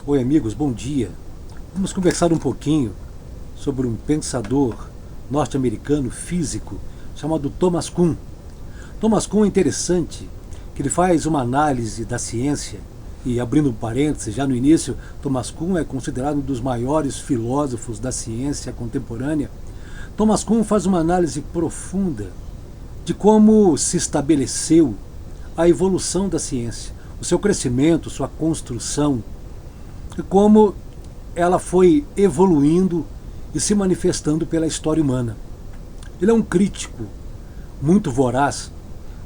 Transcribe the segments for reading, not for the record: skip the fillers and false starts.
Oi amigos, bom dia. Vamos conversar um pouquinho sobre um pensador norte-americano físico chamado Thomas Kuhn. Thomas Kuhn é interessante que ele faz uma análise da ciência e, abrindo um parênteses, já no início, Thomas Kuhn é considerado um dos maiores filósofos da ciência contemporânea. Thomas Kuhn faz uma análise profunda de como se estabeleceu a evolução da ciência, o seu crescimento, sua construção, e como ela foi evoluindo e se manifestando pela história humana. Ele é um crítico muito voraz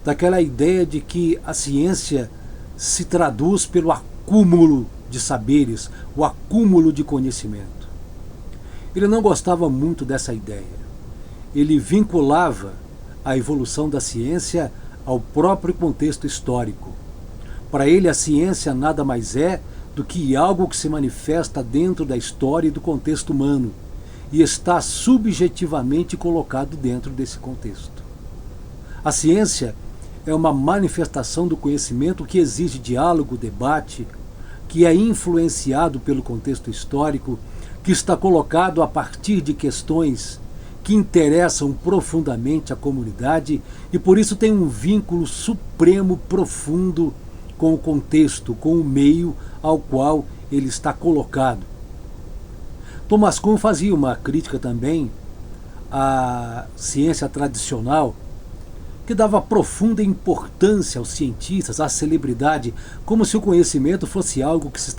daquela ideia de que a ciência se traduz pelo acúmulo de saberes, o acúmulo de conhecimento. Ele não gostava muito dessa ideia. Ele vinculava a evolução da ciência ao próprio contexto histórico. Para ele, a ciência nada mais é do que algo que se manifesta dentro da história e do contexto humano e está subjetivamente colocado dentro desse contexto. A ciência é uma manifestação do conhecimento que exige diálogo, debate, que é influenciado pelo contexto histórico, que está colocado a partir de questões que interessam profundamente a comunidade e por isso tem um vínculo supremo, profundo com o contexto, com o meio ao qual ele está colocado. Thomas Kuhn fazia uma crítica também à ciência tradicional, que dava profunda importância aos cientistas, à celebridade, como se o conhecimento fosse algo que se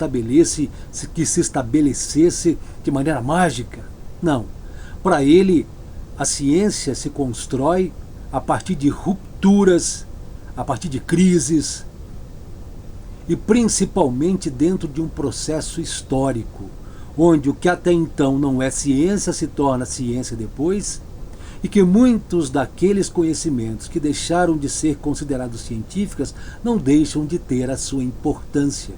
estabelecesse de maneira mágica. Não. Para ele, a ciência se constrói a partir de rupturas, a partir de crises, e principalmente dentro de um processo histórico, onde o que até então não é ciência se torna ciência depois, e que muitos daqueles conhecimentos que deixaram de ser considerados científicos não deixam de ter a sua importância.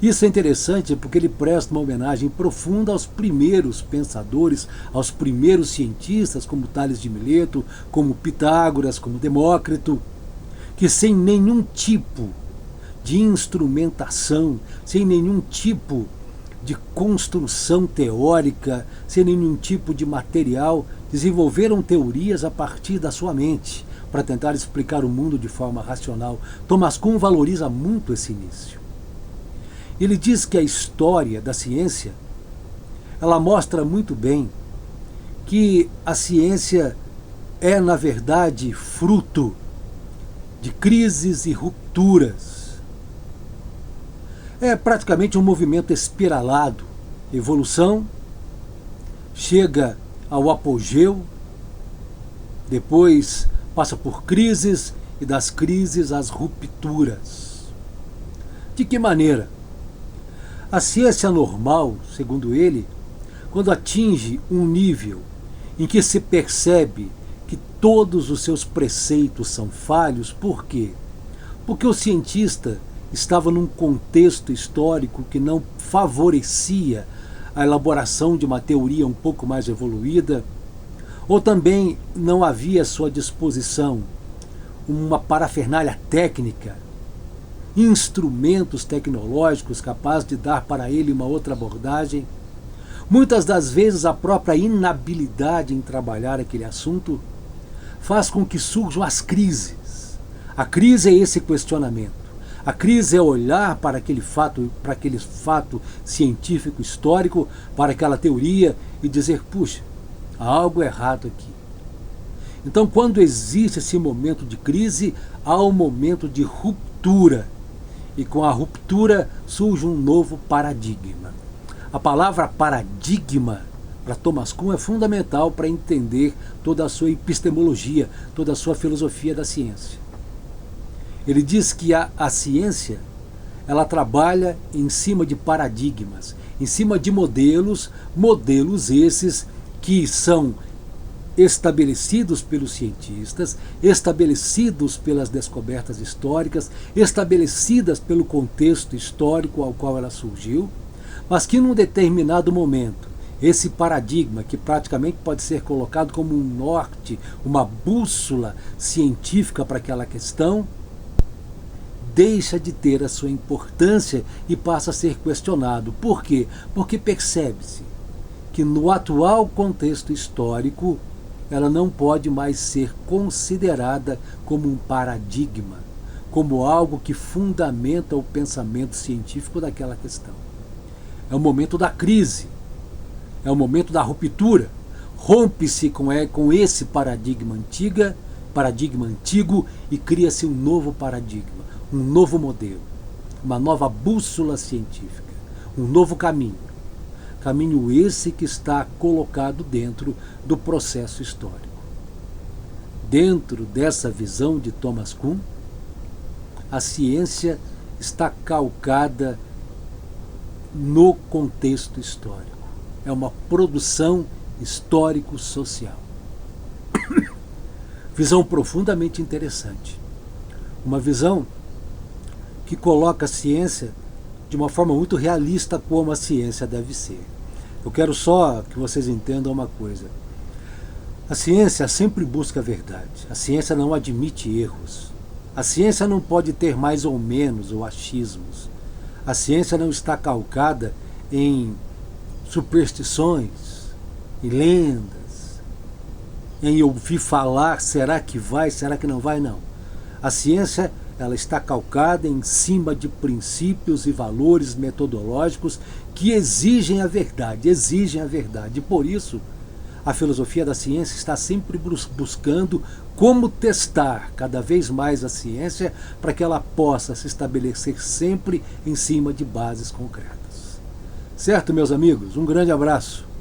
Isso é interessante porque ele presta uma homenagem profunda aos primeiros pensadores, aos primeiros cientistas, como Tales de Mileto, como Pitágoras, como Demócrito, que sem nenhum tipo de instrumentação, sem nenhum tipo de construção teórica, sem nenhum tipo de material, desenvolveram teorias a partir da sua mente, para tentar explicar o mundo de forma racional. Thomas Kuhn valoriza muito esse início. Ele diz que a história da ciência, ela mostra muito bem que a ciência é, na verdade, fruto de crises e rupturas. É praticamente um movimento espiralado. Evolução, chega ao apogeu, depois passa por crises e das crises às rupturas. De que maneira? A ciência normal, segundo ele, quando atinge um nível em que se percebe que todos os seus preceitos são falhos, por quê? Porque o cientista estava num contexto histórico que não favorecia a elaboração de uma teoria um pouco mais evoluída, ou também não havia à sua disposição uma parafernália técnica, instrumentos tecnológicos capazes de dar para ele uma outra abordagem. Muitas das vezes a própria inabilidade em trabalhar aquele assunto faz com que surjam as crises. A crise é esse questionamento. A crise é olhar para aquele fato científico histórico, para aquela teoria e dizer, puxa, há algo errado aqui. Então, quando existe esse momento de crise, há um momento de ruptura. E com a ruptura surge um novo paradigma. A palavra paradigma, para Thomas Kuhn, é fundamental para entender toda a sua epistemologia, toda a sua filosofia da ciência. Ele diz que a ciência, ela trabalha em cima de paradigmas, em cima de modelos esses que são estabelecidos pelos cientistas, estabelecidos pelas descobertas históricas, estabelecidas pelo contexto histórico ao qual ela surgiu, mas que num determinado momento, esse paradigma, que praticamente pode ser colocado como um norte, uma bússola científica para aquela questão, deixa de ter a sua importância e passa a ser questionado. Por quê? Porque percebe-se que no atual contexto histórico ela não pode mais ser considerada como um paradigma, como algo que fundamenta o pensamento científico daquela questão. É o momento da crise, é o momento da ruptura. Rompe-se com esse paradigma antigo e cria-se um novo paradigma, um novo modelo, uma nova bússola científica, um novo caminho. Caminho esse que está colocado dentro do processo histórico. Dentro dessa visão de Thomas Kuhn, a ciência está calcada no contexto histórico. É uma produção histórico-social. Visão profundamente interessante. Uma visão que coloca a ciência de uma forma muito realista como a ciência deve ser. Eu quero só que vocês entendam uma coisa. A ciência sempre busca a verdade. A ciência não admite erros. A ciência não pode ter mais ou menos ou achismos. A ciência não está calcada em superstições, em lendas, em ouvir falar, será que vai, será que não vai, não. A ciência, ela está calcada em cima de princípios e valores metodológicos que exigem a verdade. E por isso, a filosofia da ciência está sempre buscando como testar cada vez mais a ciência para que ela possa se estabelecer sempre em cima de bases concretas. Certo, meus amigos? Um grande abraço.